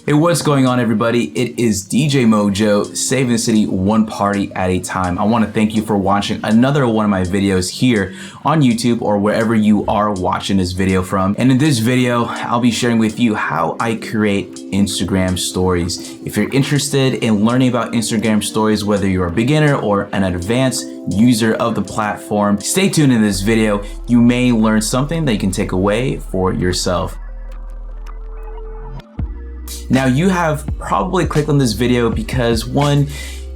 Hey, what's going on, everybody? It is DJ MOJOE, saving the city one party at a time. I want to thank you for watching another one of my videos here on YouTube or wherever you are watching this video from. And in this video, I'll be sharing with you how I create Instagram stories. If you're interested in learning about Instagram stories, whether you're a beginner or an advanced user of the platform, stay tuned in this video. You may learn something that you can take away for yourself. Now, you have probably clicked on this video because one,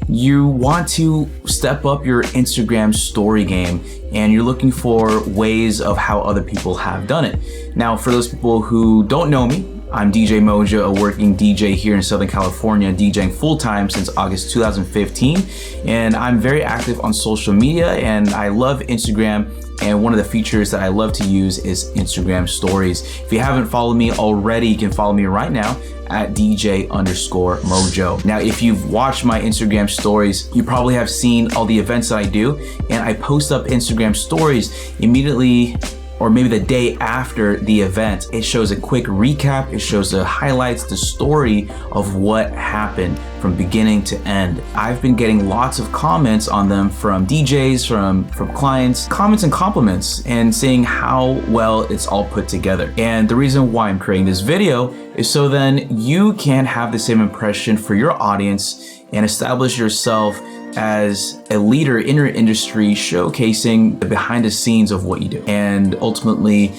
you want to step up your Instagram story game and you're looking for ways of how other people have done it. Now, for those people who don't know me, I'm DJ MOJOE, a working DJ here in Southern California, DJing full-time since August 2015. And I'm very active on social media and I love Instagram. And one of the features that I love to use is Instagram stories. If you haven't followed me already, you can follow me right now at DJ_MOJOE. Now, if you've watched my Instagram stories, you probably have seen all the events that I do, and I post up Instagram stories immediately or maybe the day after the event. It shows a quick recap. It shows the highlights, the story of what happened from beginning to end. I've been getting lots of comments on them from DJs, from clients, comments and compliments, and saying how well it's all put together. And the reason why I'm creating this video is so then you can have the same impression for your audience and establish yourself as a leader in your industry, showcasing the behind the scenes of what you do and ultimately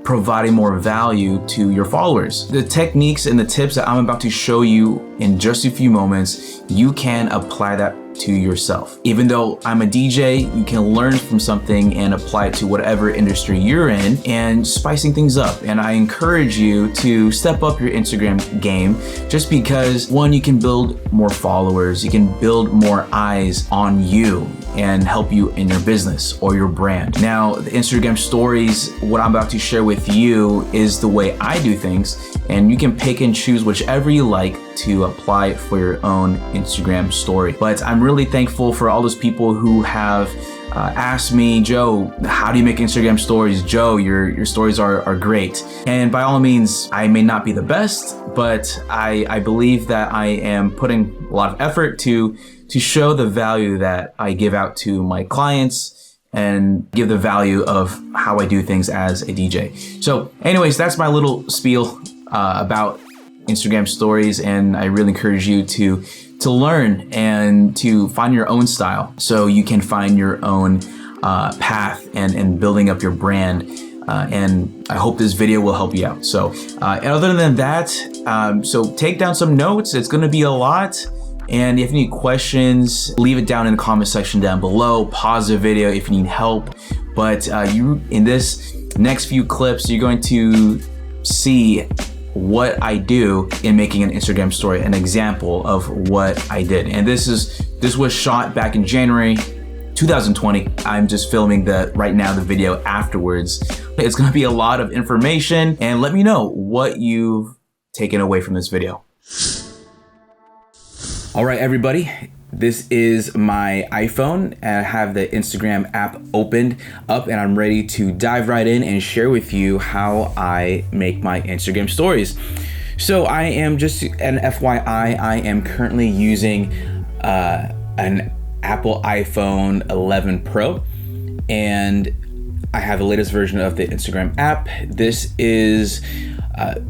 providing more value to your followers. The techniques and the tips that I'm about to show you in just a few moments, you can apply that to yourself. Even though I'm a DJ, you can learn from something and apply it to whatever industry you're in and spicing things up. And I encourage you to step up your Instagram game just because, one, you can build more followers, you can build more eyes on you and help you in your business or your brand. Now, the Instagram stories, what I'm about to share with you is the way I do things, and you can pick and choose whichever you like to apply for your own Instagram story. But I'm really thankful for all those people who have asked me, Joe, how do you make Instagram stories? Joe, your stories are great. And by all means, I may not be the best, but I believe that I am putting a lot of effort to show the value that I give out to my clients and give the value of how I do things as a DJ. So anyways, that's my little spiel about Instagram stories, and I really encourage you to learn and to find your own style so you can find your own path and building up your brand. And I hope this video will help you out. So other than that, so take down some notes. It's going to be a lot. And if you need questions, leave it down in the comment section down below. Pause the video if you need help. But you, in this next few clips, you're going to see what I do in making an Instagram story, an example of what I did. And this was shot back in January 2020. I'm just filming right now the video afterwards. It's gonna be a lot of information, and let me know what you've taken away from this video. All right, everybody. This is my iPhone, and I have the Instagram app opened up, and I'm ready to dive right in and share with you how I make my Instagram stories. So I am, just an FYI, I am currently using an Apple iPhone 11 Pro, and I have the latest version of the Instagram app. This is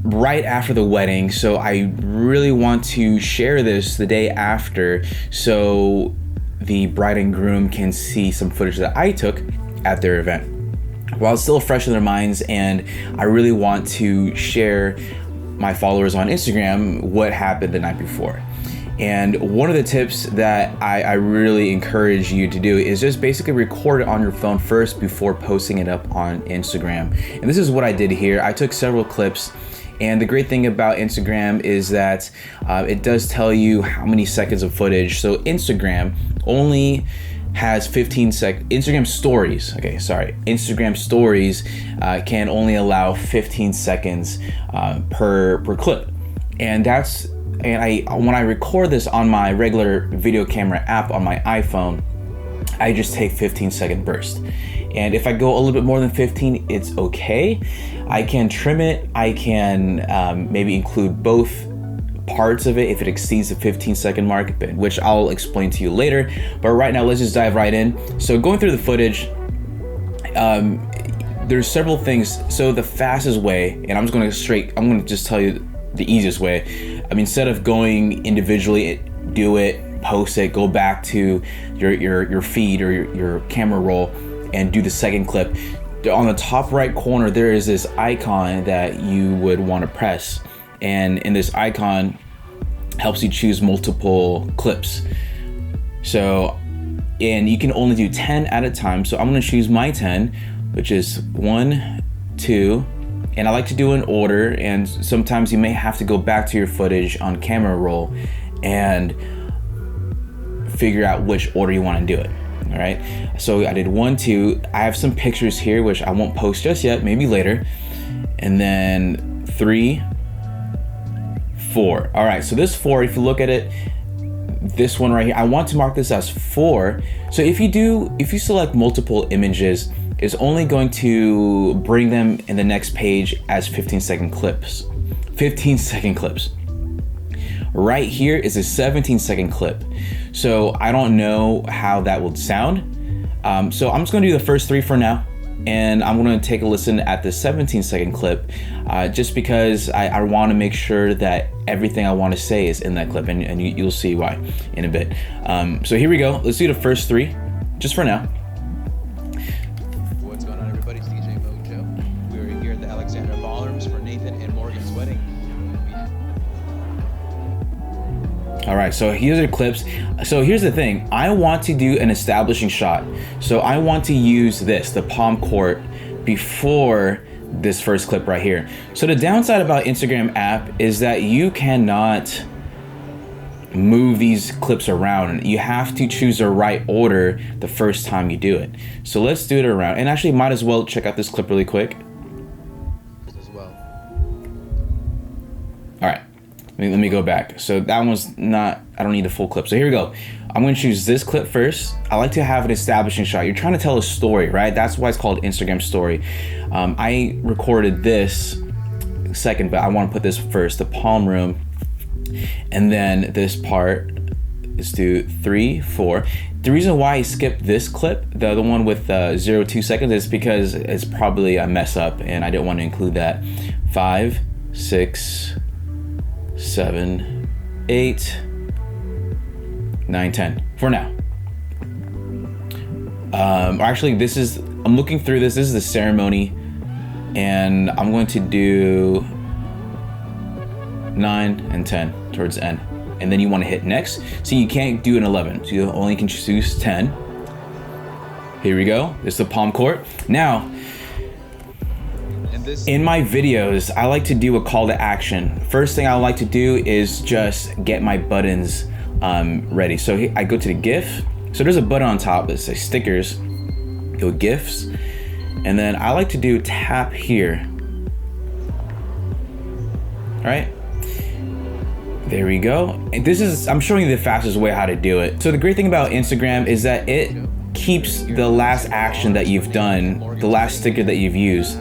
right after the wedding, so I really want to share this the day after so the bride and groom can see some footage that I took at their event while it's still fresh in their minds. And I really want to share my followers on Instagram what happened the night before. And one of the tips that I really encourage you to do is just basically record it on your phone first before posting it up on Instagram. And this is what I did here. I took several clips, and the great thing about Instagram is that it does tell you how many seconds of footage. So Instagram only has 15 Instagram stories. Okay, sorry. Instagram stories can only allow 15 seconds per clip. And when I record this on my regular video camera app on my iPhone, I just take 15-second bursts. And if I go a little bit more than 15, it's okay. I can trim it. I can maybe include both parts of it if it exceeds the 15-second mark, which I'll explain to you later. But right now, let's just dive right in. So going through the footage, there's several things. So the fastest way, and I'm going to just tell you the easiest way. I mean, instead of going individually, do it, post it, go back to your feed or your camera roll and do the second clip. On the top right corner, there is this icon that you would want to press. And in this icon helps you choose multiple clips. So, and you can only do 10 at a time. So I'm going to choose my 10, which is 1, 2, and I like to do an order, and sometimes you may have to go back to your footage on camera roll and figure out which order you want to do it. All right, so I did 1, 2. I have some pictures here which I won't post just yet, maybe later, and then 3, 4. All right, so this 4, if you look at it, this one right here, I want to mark this as 4. So if you select multiple images, it's only going to bring them in the next page as 15-second clips. 15-second clips. Right here is a 17-second clip. So I don't know how that would sound. So I'm just gonna do the first 3 for now, and I'm gonna take a listen at the 17-second clip, just because I wanna make sure that everything I wanna say is in that clip, and you'll see why in a bit. So here we go, let's do the first 3, just for now. What's going on, everybody? It's DJ MOJOE. We're here at the Alexander Ballrooms for Nathan and Morgan's wedding. All right, so here's the clips. So here's the thing, I want to do an establishing shot. So I want to use the palm court, before this first clip right here. So the downside about Instagram app is that you cannot move these clips around. You have to choose the right order the first time you do it. So let's do it around. And actually, might as well check out this clip really quick. As well. All right. Let me go back. So that one's not, I don't need the full clip. So here we go. I'm gonna choose this clip first. I like to have an establishing shot. You're trying to tell a story, right? That's why it's called Instagram story. I recorded this second, but I wanna put this first, the palm room. And then this part is do 3, 4. The reason why I skipped this clip, the other one with 0, 2 seconds, is because it's probably a mess up and I didn't want to include that. 5, 6, 7, 8, 9, 10 for now. Actually, I'm looking through this is the ceremony, and I'm going to do 9 and 10 towards the end, and then you want to hit next. So you can't do an 11, so you only can choose 10. Here we go. This is the palm court. Now, in my videos, I like to do a call to action. First thing I like to do is just get my buttons ready. So here, I go to the GIF. So there's a button on top that says stickers. Go GIFs, and then I like to do tap here. All right. There we go. And I'm showing you the fastest way how to do it. So the great thing about Instagram is that it keeps the last action that you've done, the last sticker that you've used.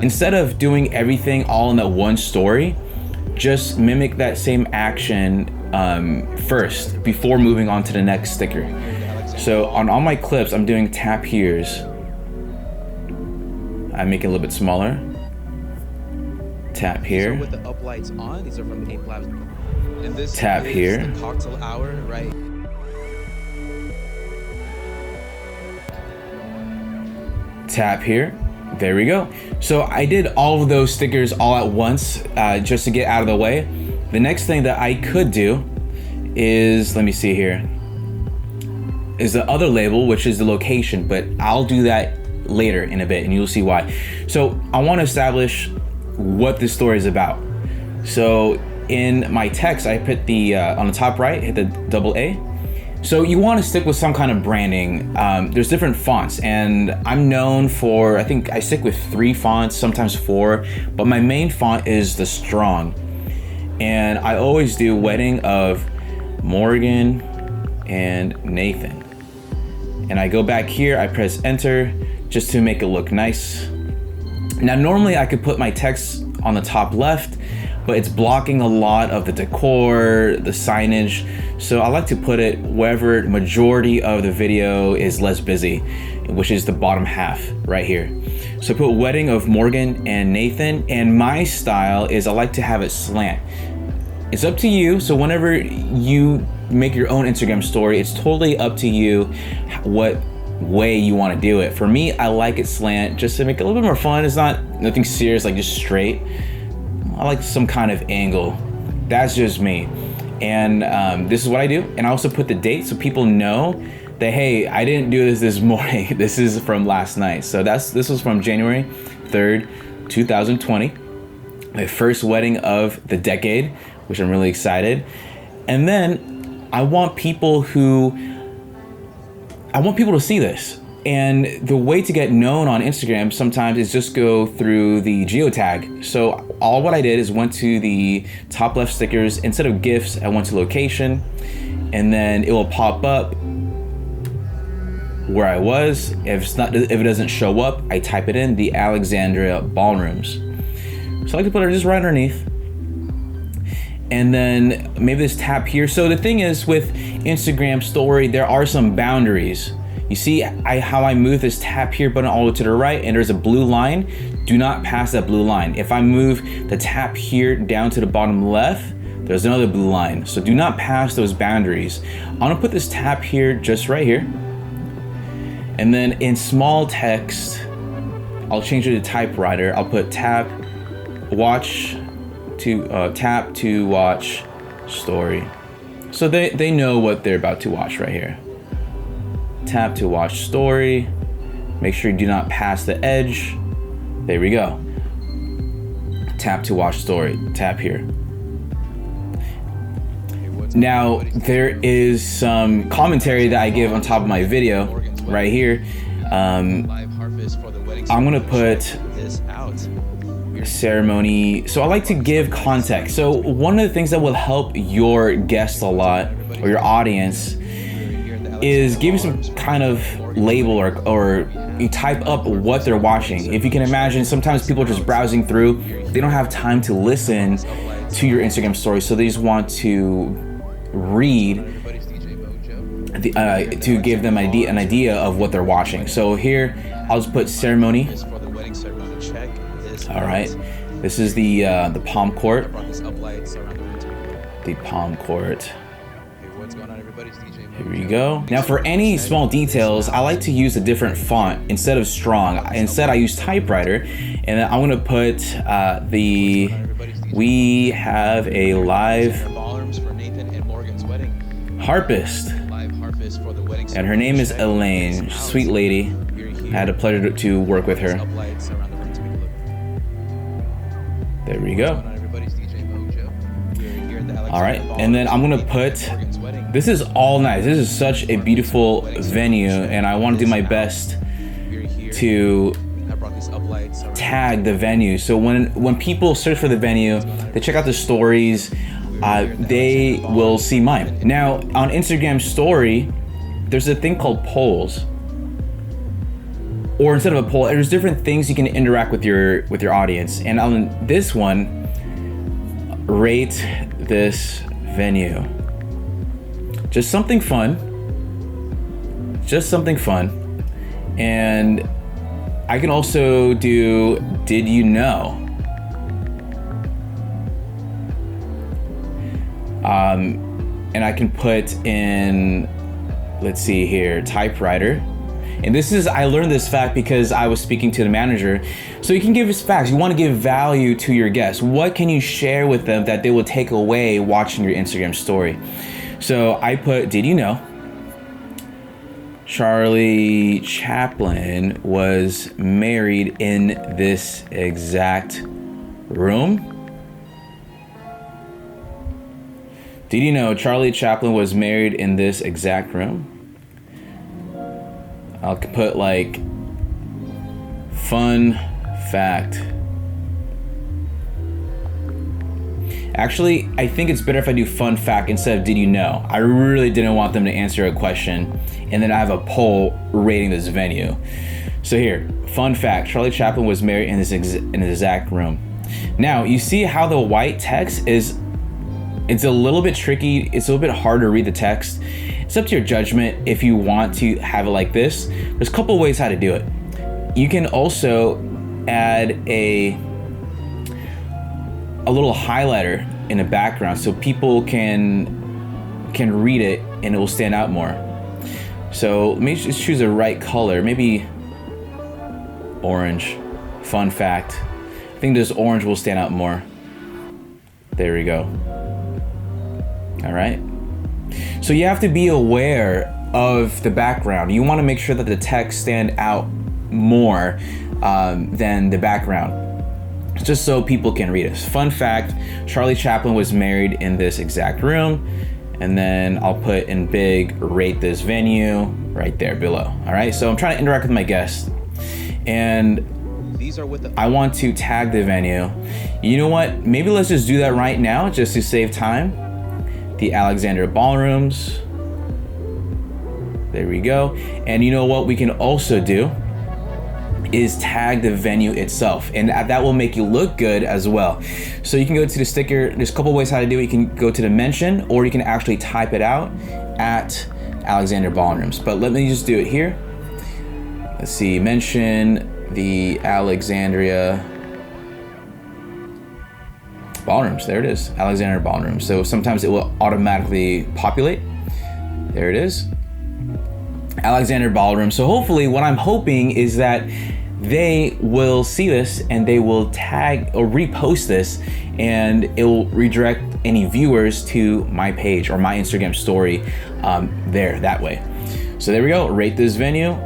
Instead of doing everything all in that one story, just mimic that same action first before moving on to the next sticker. So on all my clips, I'm doing tap here's. I make it a little bit smaller. Tap here. With the uplights on, these are from 8 Labs. And this tap is here. The cocktail hour, right? Tap here. There we go. So I did all of those stickers all at once, just to get out of the way. The next thing that I could do is, let me see here, is the other label, which is the location, but I'll do that later in a bit and you'll see why. So I want to establish what this story is about. So in my text, I put the, on the top right, hit the double A. So you want to stick with some kind of branding. There's different fonts, and I'm known for, I think I stick with 3 fonts, sometimes 4, but my main font is the Strong. And I always do wedding of Morgan and Nathan. And I go back here, I press enter just to make it look nice. Now, normally I could put my text on the top left, but it's blocking a lot of the decor, the signage. So I like to put it wherever majority of the video is less busy, which is the bottom half right here. So I put wedding of Morgan and Nathan, and my style is I like to have it slant. It's up to you. So whenever you make your own Instagram story, it's totally up to you what way you want to do it. For me, I like it slant just to make it a little bit more fun. It's not nothing serious, like just straight. I like some kind of angle. That's just me. And this is what I do. And I also put the date so people know that, hey, I didn't do this morning. This is from last night. So this was from January 3rd, 2020. My first wedding of the decade, which I'm really excited. And then I want people to see this. And the way to get known on Instagram sometimes is just go through the geotag. So all what I did is went to the top left stickers. Instead of GIFs, I went to location, and then it will pop up where I was. If it doesn't show up, I type it in, the Alexander Ballrooms. So I like to put it just right underneath. And then maybe this tab here. So the thing is with Instagram story, there are some boundaries. You see how I move this tab here button all the way to the right, and there's a blue line. Do not pass that blue line. If I move the tab here down to the bottom left, there's another blue line. So do not pass those boundaries. I'm gonna put this tab here, just right here. And then in small text, I'll change it to typewriter. I'll put tap to watch story. So they know what they're about to watch right here. Tap to watch story. Make sure you do not pass the edge. There we go. Tap to watch story. Tap here. Now there is some commentary that I give on top of my video right here. I'm gonna put ceremony. So I like to give context. So one of the things that will help your guests a lot, or your audience, is give you some kind of label or you type up what they're watching. If you can imagine, sometimes people are just browsing through, they don't have time to listen to your Instagram story, so they just want to read to give them an idea of what they're watching. So here, I'll just put ceremony. All right, this is the palm court. The palm court. Here we go. Now for any small details, I like to use a different font instead of strong. Instead, I use typewriter, and then I'm gonna put we have a live harpist, and her name is Elaine. Sweet lady. I had a pleasure to work with her. There we go. All right, and then I'm gonna put, this is all nice. This is such a beautiful venue, and I want to do my best to tag the venue. So when people search for the venue, they check out the stories, they will see mine. Now on Instagram story, there's a thing called polls. Or instead of a poll, there's different things you can interact with your audience. And on this one, rate this venue. Just something fun. Just something fun. And I can also do, did you know? And I can put in, let's see here, typewriter. And this is, I learned this fact because I was speaking to the manager. So you can give us facts. You want to give value to your guests. What can you share with them that they will take away watching your Instagram story? So I put, did you know Charlie Chaplin was married in this exact room? Did you know Charlie Chaplin was married in this exact room? I'll put like fun fact. Actually, I think it's better if I do fun fact instead of did you know. I really didn't want them to answer a question and then I have a poll rating this venue. So here, fun fact, Charlie Chaplin was married in this exact room. Now you see how the white text is, it's a little bit tricky. It's a little bit hard to read the text. It's up to your judgment if you want to have it like this. There's a couple ways how to do it. You can also add a little highlighter in the background so people can read it and it will stand out more. So let me just choose the right color, maybe orange. Fun fact, I think this orange will stand out more. There we go. All right. So you have to be aware of the background. You want to make sure that the text stand out more than the background, just so people can read it. Fun fact, Charlie Chaplin was married in this exact room. And then I'll put in big, rate this venue right there below. All right, so I'm trying to interact with my guests. And I want to tag the venue. You know what? Maybe let's just do that right now just to save time. The Alexander Ballrooms. There we go. And you know what we can also do is tag the venue itself, and that will make you look good as well. So you can go to the sticker. There's a couple ways how to do it. You can go to the mention, or you can actually type it out at Alexander Ballrooms. But let me just do it here. Let's see, mention the Alexandria Ballrooms. There it is, Alexander Ballrooms. So sometimes it will automatically populate. There it is, Alexander Ballroom. So hopefully what I'm hoping is that they will see this and they will tag or repost this, and it will redirect any viewers to my page or my Instagram story there that way. So there we go, rate this venue.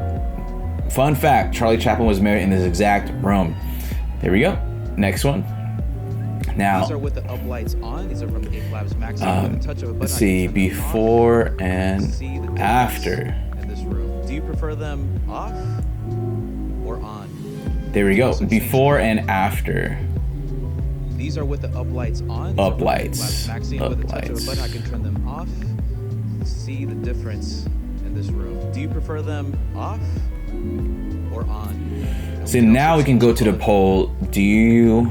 Fun fact, Charlie Chaplin was married in this exact room. There we go, next one. Now, these are with the uplights on. These are from the Labs Max. Let's see, before and after. In this room, do you prefer them off or on? There we go, before and after. These are with the uplights on. Uplights. With a touch of a button, I can turn them off. See the difference in this room. Do you prefer them off or on? So now we can go to the poll. Do you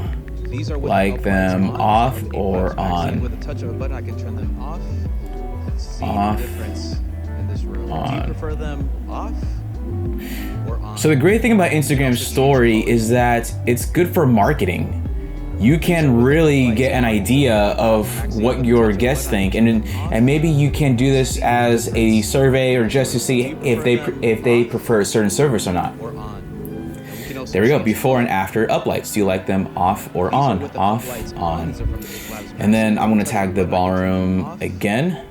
like them off or on? With a touch of a button, I can turn them off. See the difference in this room. Do you prefer them off or on? So the great thing about Instagram story is that it's good for marketing. You can really get an idea of what your guests think, and maybe you can do this as a survey or just to see if they prefer a certain service or not. There we go, before and after uplights. Do you like them off or on? Off, on. And then I'm gonna tag the ballroom again.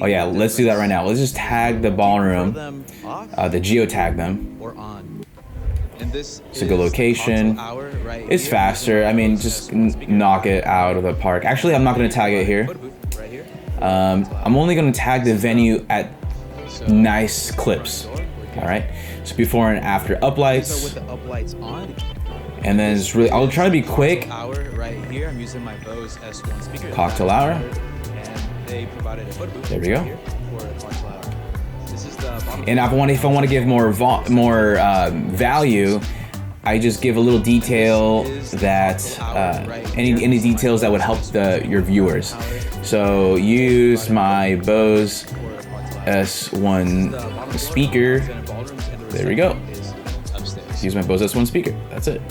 Oh yeah, let's do that right now. Let's just tag the ballroom, the geotag them. So go location. It's faster. I mean, just knock it out of the park. Actually, I'm not gonna tag it here. I'm only gonna tag the venue at nice clips. All right. So before and after uplights. And then it's really, I'll try to be quick. Cocktail hour. There we go. And if I want to give more value, I just give a little detail that any details that would help your viewers. So use my Bose S1 speaker. There we go. Use my Bose S1 speaker. That's it.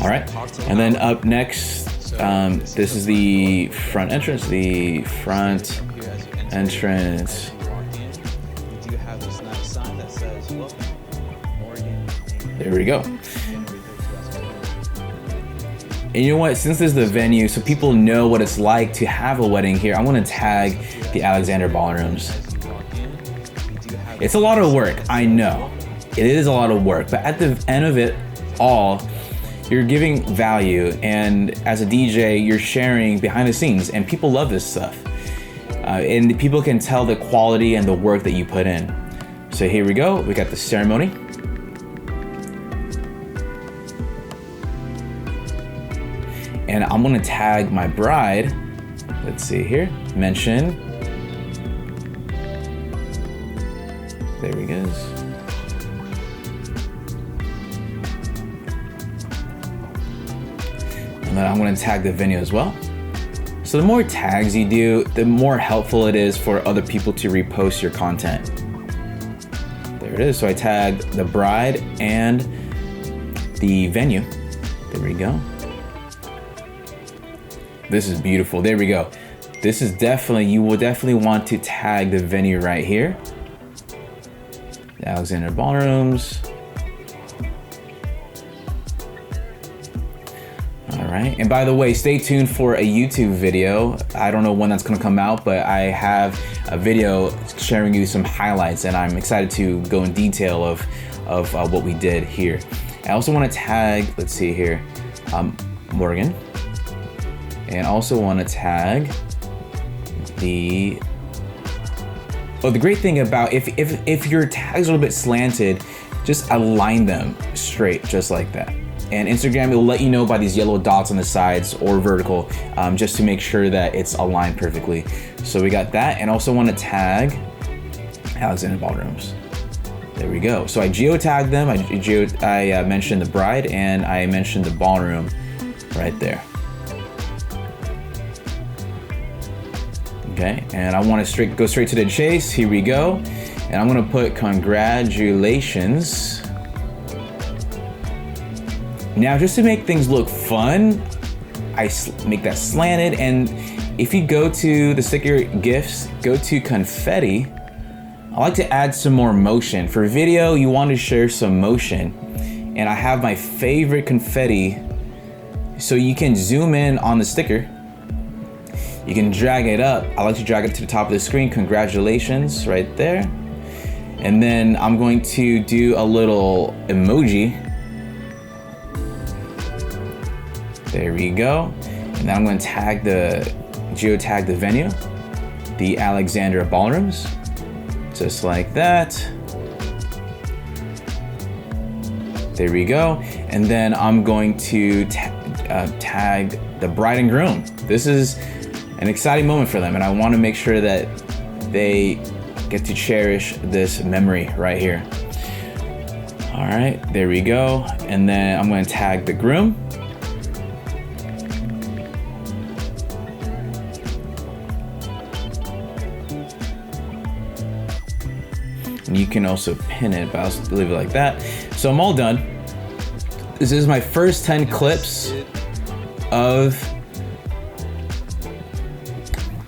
All right. And then up next, this is the front entrance. The front entrance. There we go. And you know what? Since this is the venue, so people know what it's like to have a wedding here, I want to tag the Alexander Ballrooms. It's a lot of work, I know. It is a lot of work, but at the end of it all, you're giving value, and as a DJ, you're sharing behind the scenes, and people love this stuff. And people can tell the quality and the work that you put in. So here we go, we got the ceremony. And I'm gonna tag my bride. Let's see here, mention. There he goes. And then I'm gonna tag the venue as well. So the more tags you do, the more helpful it is for other people to repost your content. There it is. So I tagged the bride and the venue. There we go. This is beautiful. There we go. This is definitely, you will definitely want to tag the venue right here. The Alexander Ballrooms. All right, and by the way, stay tuned for a YouTube video. I don't know when that's gonna come out, but I have a video sharing you some highlights, and I'm excited to go in detail of what we did here. I also wanna tag, let's see here, Morgan. And also wanna tag the great thing about, if your tags are a little bit slanted, just align them straight, just like that. And Instagram will let you know by these yellow dots on the sides or vertical, just to make sure that it's aligned perfectly. So we got that, and also want to tag Alexander Ballrooms. There we go. So I geotagged them. I mentioned the bride and I mentioned the ballroom right there. Okay, and I want to go straight to the chase. Here we go. And I'm gonna put congratulations. Now, just to make things look fun, I make that slanted, and if you go to the sticker GIFs, go to confetti. I like to add some more motion. For video, you want to share some motion, and I have my favorite confetti, so you can zoom in on the sticker. You can drag it up. I like to drag it to the top of the screen. Congratulations, right there. And then I'm going to do a little emoji. There we go. And then I'm going to geotag the venue, the Alexander Ballrooms, just like that. There we go. And then I'm going to tag the bride and groom. This is an exciting moment for them, and I want to make sure that they get to cherish this memory right here. All right, there we go. And then I'm going to tag the groom. And you can also pin it, but I'll leave it like that. So I'm all done. This is my first 10 clips of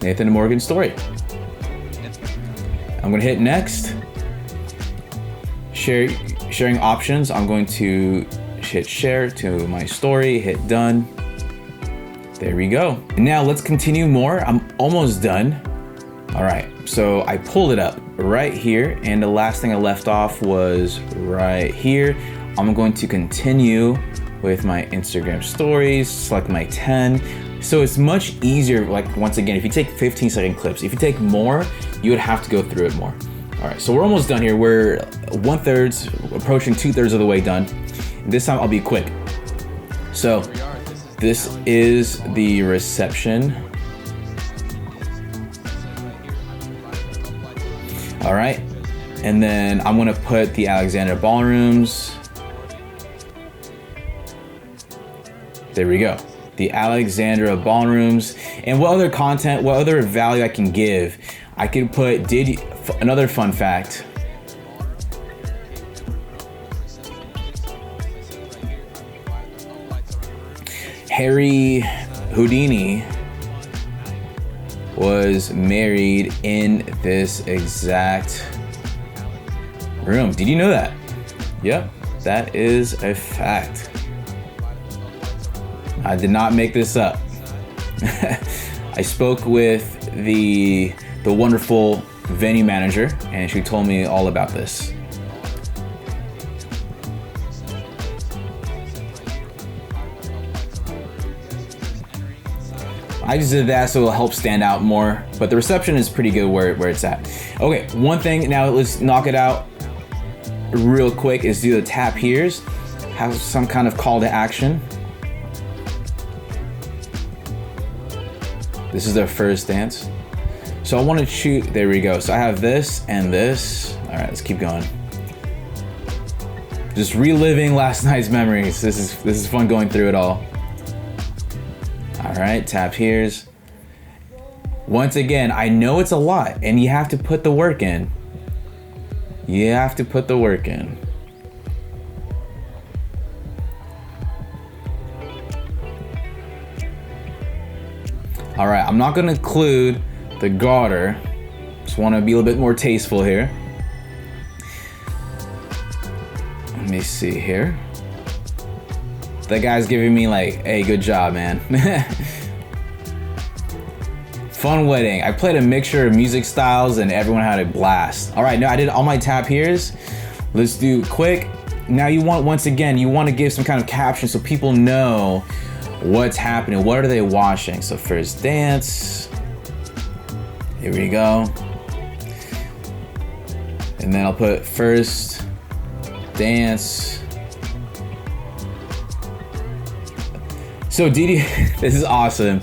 Nathan and Morgan's story. I'm gonna hit next. Sharing options. I'm going to hit share to my story, hit done. There we go. And now let's continue more. I'm almost done. All right, so I pulled it up right here, and the last thing I left off was right here. I'm going to continue with my Instagram stories, select my 10. So it's much easier, like once again, if you take 15-second clips, if you take more, you would have to go through it more. All right, so we're almost done here. We're 1/3, approaching 2/3 of the way done. This time I'll be quick. So this is the reception. All right, and then I'm gonna put the Alexander Ballrooms. There we go. The Alexandra Ballrooms. And what other content, what other value I can give? I could put, another fun fact. Harry Houdini was married in this exact room. Did you know that? Yep, that is a fact. I did not make this up. I spoke with the wonderful venue manager, and she told me all about this. I just did that so it'll help stand out more, but the reception is pretty good where it's at. Okay, one thing, now let's knock it out real quick, is do the tap here's, have some kind of call to action. This is their first dance. So I want to shoot, there we go. So I have this and this. All right, let's keep going. Just reliving last night's memories. This is fun going through it all. All right, tap here's. Once again, I know it's a lot and you have to put the work in. You have to put the work in. All right, I'm not gonna include the garter. Just wanna be a little bit more tasteful here. Let me see here. That guy's giving me like, hey, good job, man. Fun wedding. I played a mixture of music styles and everyone had a blast. All right, now I did all my tap here's. Let's do quick. Now you want, once again, you want to give some kind of caption so people know what's happening. What are they watching? So first dance. Here we go. And then I'll put first dance. So Didi, this is awesome.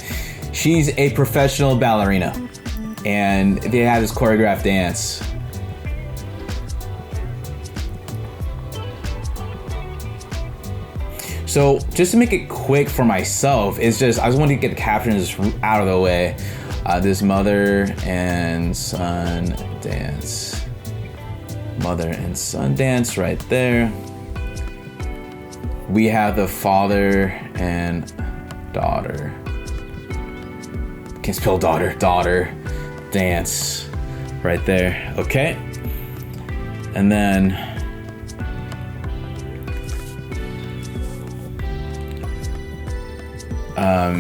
She's a professional ballerina and they have this choreographed dance. So just to make it quick for myself, it's just, I just wanted to get the captions out of the way. This mother and son dance. Mother and son dance right there. We have the father and daughter. Can't spell daughter, dance right there, okay? And then,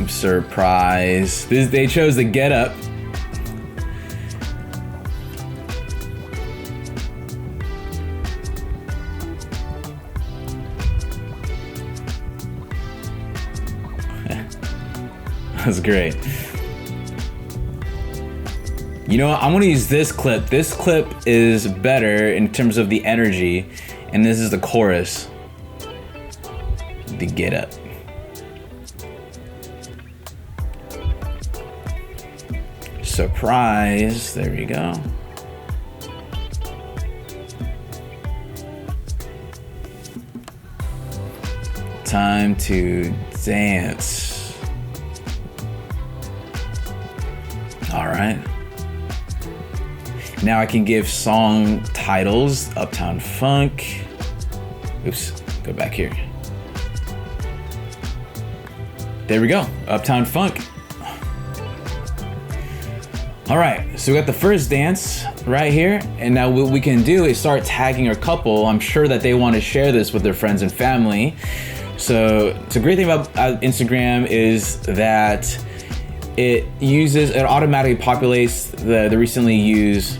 surprise. They chose the get up. That's great. You know what? I'm gonna use this clip. This clip is better in terms of the energy, and this is the chorus. The get up. Surprise. There we go. Time to dance. All right. Now I can give song titles. Uptown Funk. Oops, go back here. There we go, Uptown Funk. All right, so we got the first dance right here. And now what we can do is start tagging our couple. I'm sure that they want to share this with their friends and family. So it's a great thing about Instagram is that it automatically populates the recently used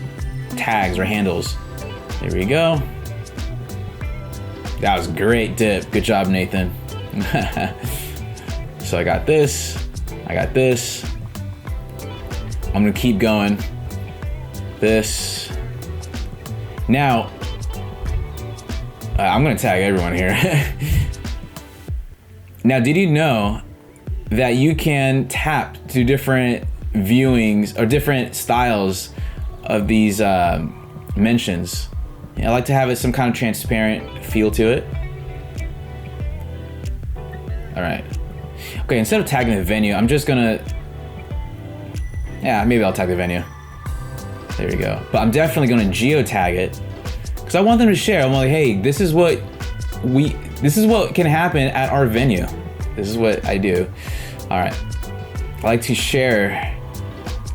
tags or handles. There we go. That was great dip. Good job, Nathan. So I got this. I'm gonna keep going. This. Now, I'm gonna tag everyone here. Now, did you know that you can tap to different viewings or different styles of these mentions? I like to have it some kind of transparent feel to it. All right. Okay, instead of tagging the venue, I'm just gonna, maybe I'll tag the venue. There we go. But I'm definitely gonna geotag it because I want them to share. I'm like, hey, this is what can happen at our venue. This is what I do. All right. I like to share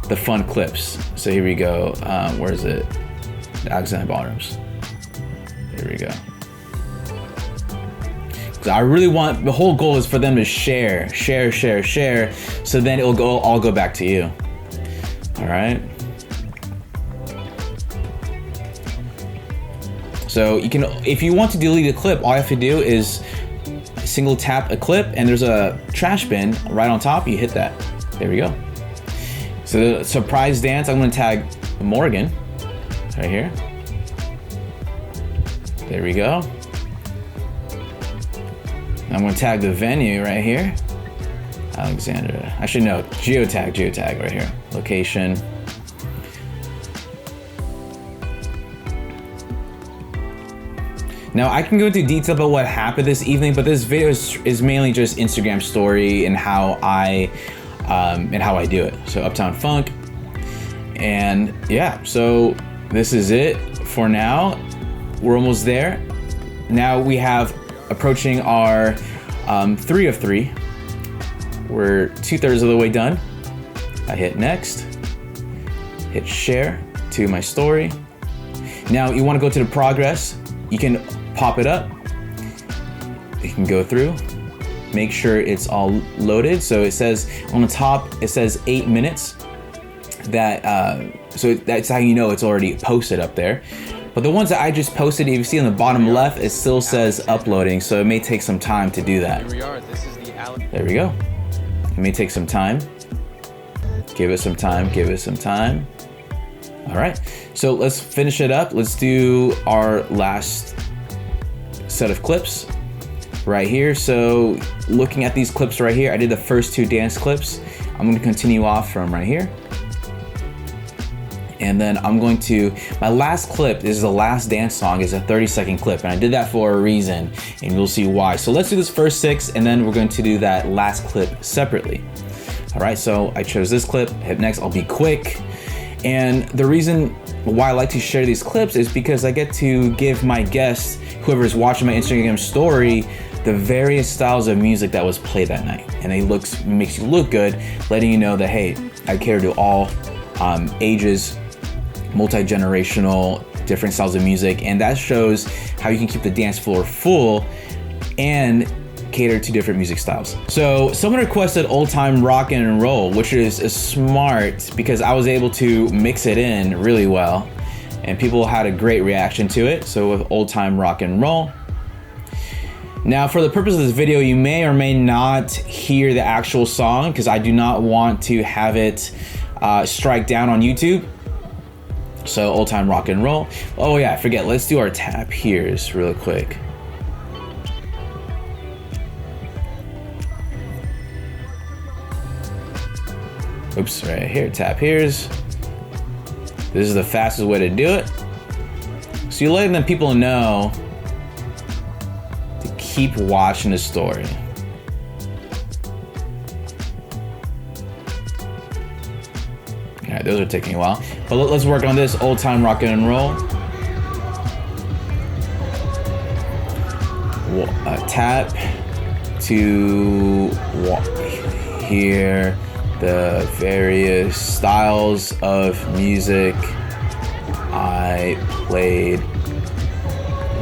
the fun clips. So here we go. Where is it? Alexander Ballrooms. Here we go. So I really want, the whole goal is for them to share. So then it'll all go back to you. All right. So you can, if you want to delete a clip, all you have to do is single tap a clip and there's a trash bin right on top. You hit that. There we go. So the surprise dance, I'm gonna tag Morgan right here. There we go. I'm gonna tag the venue right here. Alexander, I should know, geotag right here. Location. Now I can go into detail about what happened this evening, but this video is mainly just Instagram story and how I and how I do it. So Uptown Funk. And yeah, so this is it for now. We're almost there. Now we have approaching our 3 of 3. We're 2/3 of the way done. I hit next, hit share to my story. Now you want to go to the progress. You can pop it up. You can go through, make sure it's all loaded. So it says on the top, it says 8 minutes. So that's how you know it's already posted up there. But the ones that I just posted, if you see on the bottom left, it still says uploading. So it may take some time to do that. Here we are. This is the There we go. It may take some time. Give it some time, give it some time. All right, so let's finish it up. Let's do our last set of clips right here. So looking at these clips right here, I did the first 2 dance clips. I'm gonna continue off from right here. And then I'm going to, my last clip is the last dance song, is a 30-second clip. And I did that for a reason, and you'll see why. So let's do this first 6, and then we're going to do that last clip separately. All right, so I chose this clip, hit next, I'll be quick. And the reason why I like to share these clips is because I get to give my guests, whoever's watching my Instagram story, the various styles of music that was played that night. And it makes you look good, letting you know that, hey, I cater to all ages, multi-generational, different styles of music, and that shows how you can keep the dance floor full and cater to different music styles. So someone requested old time rock and roll, which is smart because I was able to mix it in really well and people had a great reaction to it. So with old time rock and roll. Now for the purpose of this video, you may or may not hear the actual song because I do not want to have it strike down on YouTube. So old time rock and roll. Oh yeah, I forget, let's do our tap here's real quick. Oops, right here, tap here's. This is the fastest way to do it. So you're letting the people know to keep watching the story. All right, those are taking a while. But let's work on this old time rock and roll. Tap to hear the various styles of music I played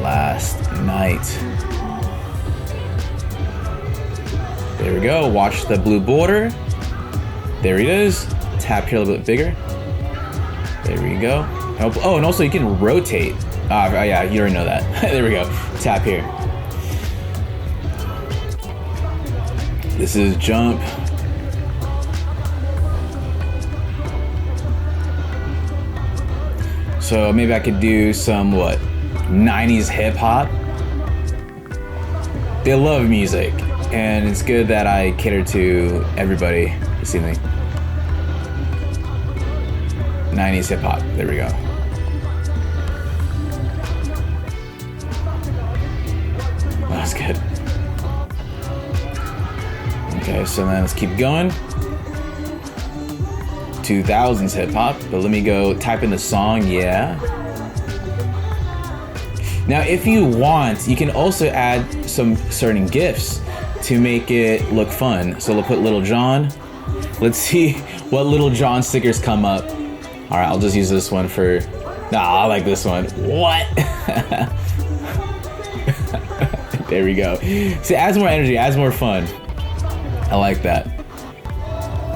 last night. There we go, watch the blue border. There it is. Tap here a little bit bigger. There we go. Oh, and also you can rotate. Yeah, you already know that. There we go. Tap here. This is jump. So maybe I could do some, 90s hip hop. They love music, and it's good that I cater to everybody this evening. 90s hip hop, there we go. That's good. Okay, so then let's keep going. 2000s hip hop, but let me go type in the song, yeah. Now, if you want, you can also add some certain GIFs to make it look fun. So we'll put Little John. Let's see what Little John stickers come up. All right, I'll just use this one for, I like this one. What? There we go. See, it adds more energy, adds more fun. I like that.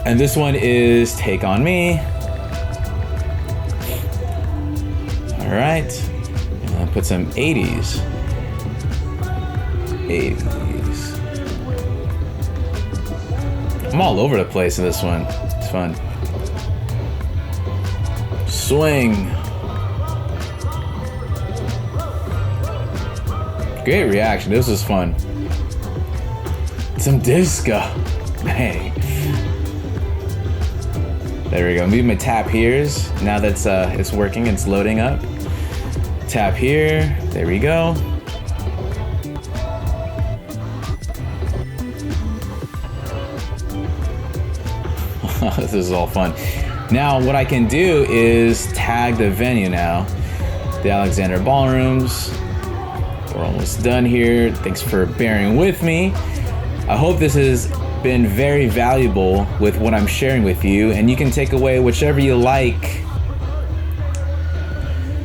And this one is Take On Me. All right, and I'll put some 80s. 80s. I'm all over the place in this one. It's fun. Swing. Great reaction, this was fun. Some disco, hey. There we go, maybe my tap here's. Now that's it's working, it's loading up. Tap here, there we go. This is all fun. Now what I can do is tag the venue now. The Alexander Ballrooms. We're almost done here. Thanks for bearing with me. I hope this has been very valuable with what I'm sharing with you, and you can take away whichever you like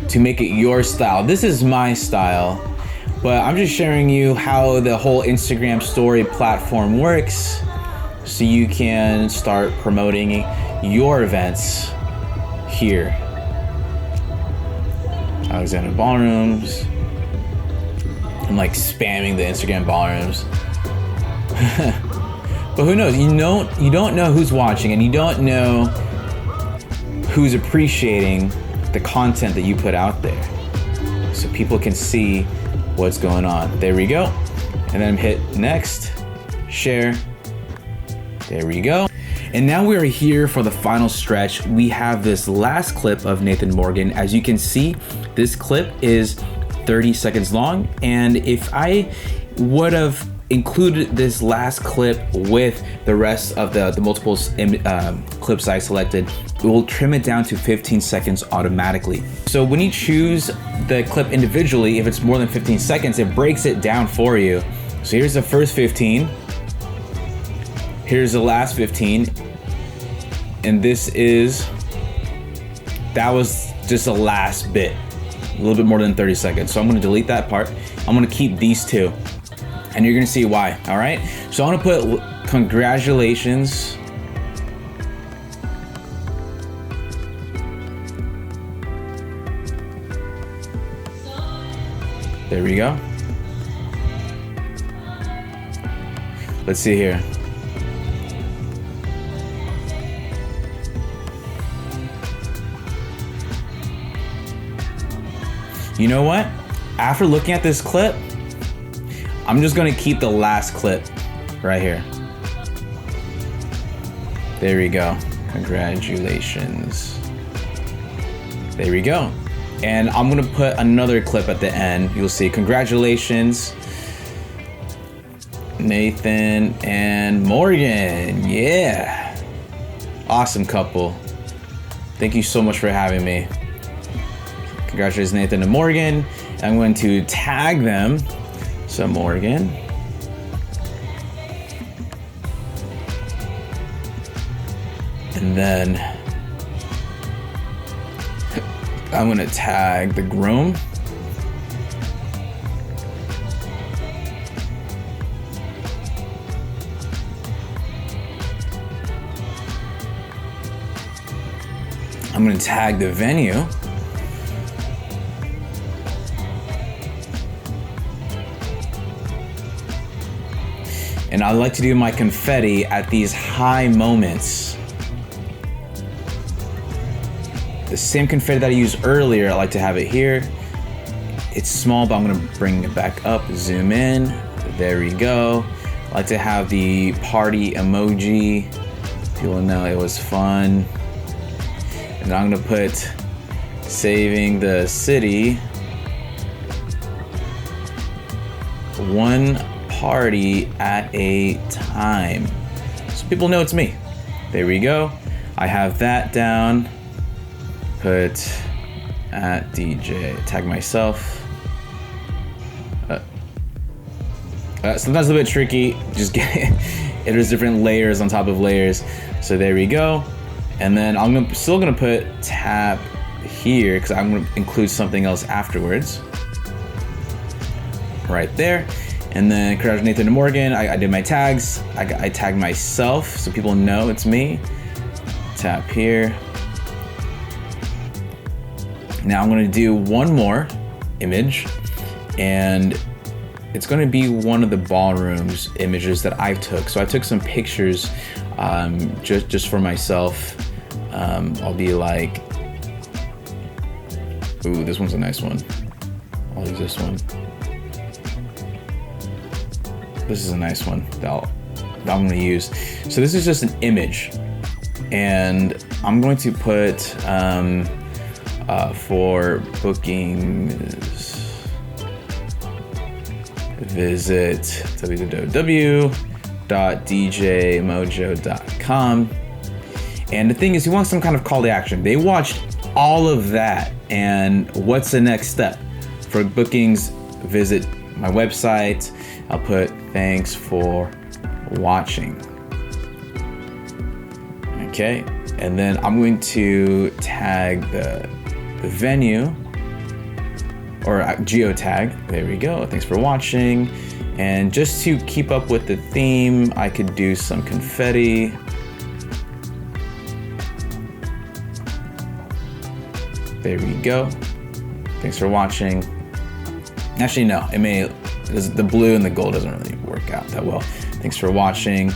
to make it your style. This is my style, but I'm just sharing you how the whole Instagram story platform works so you can start promoting your events here. Alexander Ballrooms. I'm like spamming the Instagram Ballrooms. But who knows? You don't know who's watching, and you don't know who's appreciating the content that you put out there. So people can see what's going on. There we go. And then hit next, share. There we go. And now we're here for the final stretch. We have this last clip of Nathan Morgan. As you can see, this clip is 30 seconds long. And if I would have included this last clip with the rest of the multiple clips I selected, it will trim it down to 15 seconds automatically. So when you choose the clip individually, if it's more than 15 seconds, it breaks it down for you. So here's the first 15. Here's the last 15. And that was just the last bit, a little bit more than 30 seconds. So I'm gonna delete that part. I'm gonna keep these two, and you're gonna see why, all right? So I'm gonna put congratulations. There we go. Let's see here. You know what? After looking at this clip, I'm just gonna keep the last clip right here. There we go. Congratulations. There we go. And I'm gonna put another clip at the end. You'll see, congratulations, Nathan and Morgan. Yeah. Awesome couple. Thank you so much for having me. Congratulations, Nathan and Morgan. I'm going to tag them. So Morgan. And then I'm going to tag the groom. I'm going to tag the venue. And I like to do my confetti at these high moments. The same confetti that I used earlier, I like to have it here. It's small, but I'm gonna bring it back up, zoom in. There we go. I like to have the party emoji. People know it was fun. And I'm gonna put saving the city. One party at a time, so people know it's me. There we go. I have that down. Put at DJ, tag myself. Sometimes a little bit tricky, just get it. There's different layers on top of layers. So there we go. And then still gonna put tab here because I'm gonna include something else afterwards. Right there. And then congratulations, Nathan and Morgan. I did my tags. I tagged myself so people know it's me. Tap here. Now I'm gonna do one more image, and it's gonna be one of the ballrooms images that I took. So I took some pictures just for myself. I'll be like, ooh, this one's a nice one. I'll use this one. This is a nice one that I'm gonna use. So this is just an image, and I'm going to put for bookings, visit www.djmojoe.com. And the thing is, you want some kind of call to action. They watched all of that, and what's the next step? For bookings, visit my website. I'll put thanks for watching. Okay, and then I'm going to tag the venue, or geotag. There we go. Thanks for watching. And just to keep up with the theme, I could do some confetti. There we go. Thanks for watching. Actually, no, the blue and the gold doesn't really work out that well. Thanks for watching.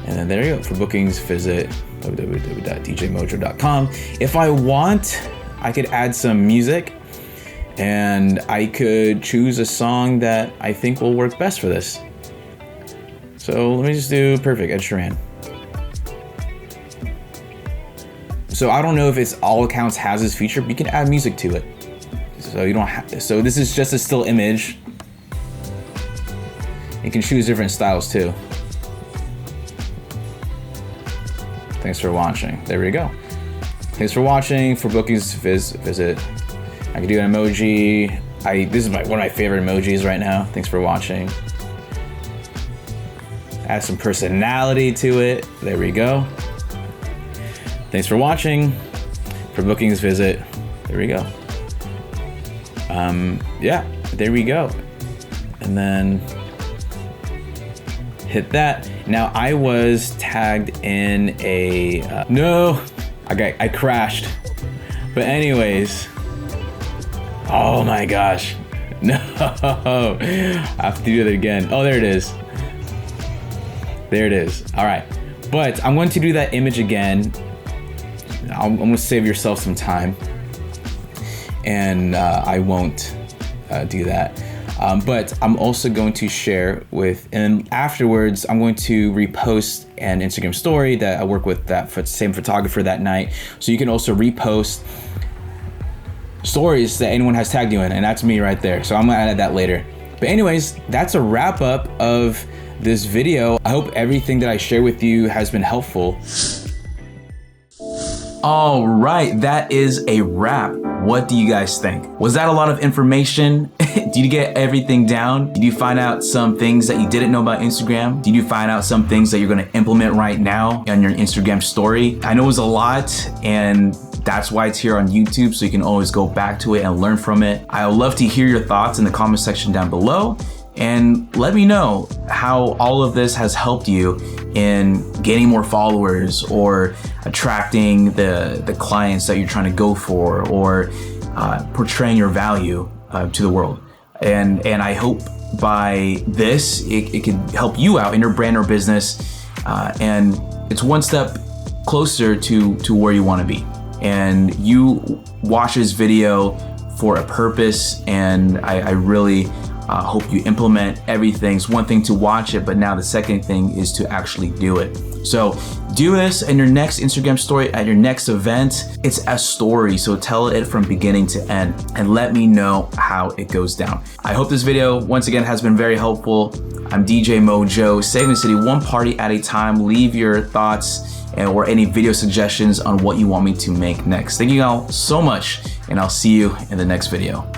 And then there you go. For bookings, visit www.djmojoe.com. If I want, I could add some music, and I could choose a song that I think will work best for this. So let me just do perfect, Ed Sheeran. So I don't know if it's all accounts has this feature, but you can add music to it. So you don't have to. So this is just a still image. You can choose different styles too. Thanks for watching. There we go. Thanks for watching. For bookings, visit. I can do an emoji. This is one of my favorite emojis right now. Thanks for watching. Add some personality to it. There we go. Thanks for watching. For bookings, visit. There we go. Yeah, there we go. And then hit that. Now I was tagged in a, no, I crashed. But anyways, oh my gosh, no, I have to do that again. Oh, there it is. There it is. All right, but I'm going to do that image again. I'm gonna save yourself some time, and I won't do that. But I'm also going to share with, and afterwards, I'm going to repost an Instagram story that I work with that same photographer that night. So you can also repost stories that anyone has tagged you in, and that's me right there. So I'm gonna add that later. But anyways, that's a wrap up of this video. I hope everything that I share with you has been helpful. All right, that is a wrap. What do you guys think? Was that a lot of information? Did you get everything down? Did you find out some things that you didn't know about Instagram? Did you find out some things that you're gonna implement right now on your Instagram story? I know it was a lot, and that's why it's here on YouTube, so you can always go back to it and learn from it. I would love to hear your thoughts in the comment section down below, and let me know how all of this has helped you in gaining more followers or attracting the clients that you're trying to go for, or portraying your value to the world. And I hope by this, it can help you out in your brand or business, and it's one step closer to where you want to be. And you watch this video for a purpose, and I really hope you implement everything. It's one thing to watch it, but now the second thing is to actually do it. So do this in your next Instagram story, at your next event. It's a story, so tell it from beginning to end and let me know how it goes down. I hope this video, once again, has been very helpful. I'm DJ MOJOE, saving the city one party at a time. Leave your thoughts or any video suggestions on what you want me to make next. Thank you all so much, and I'll see you in the next video.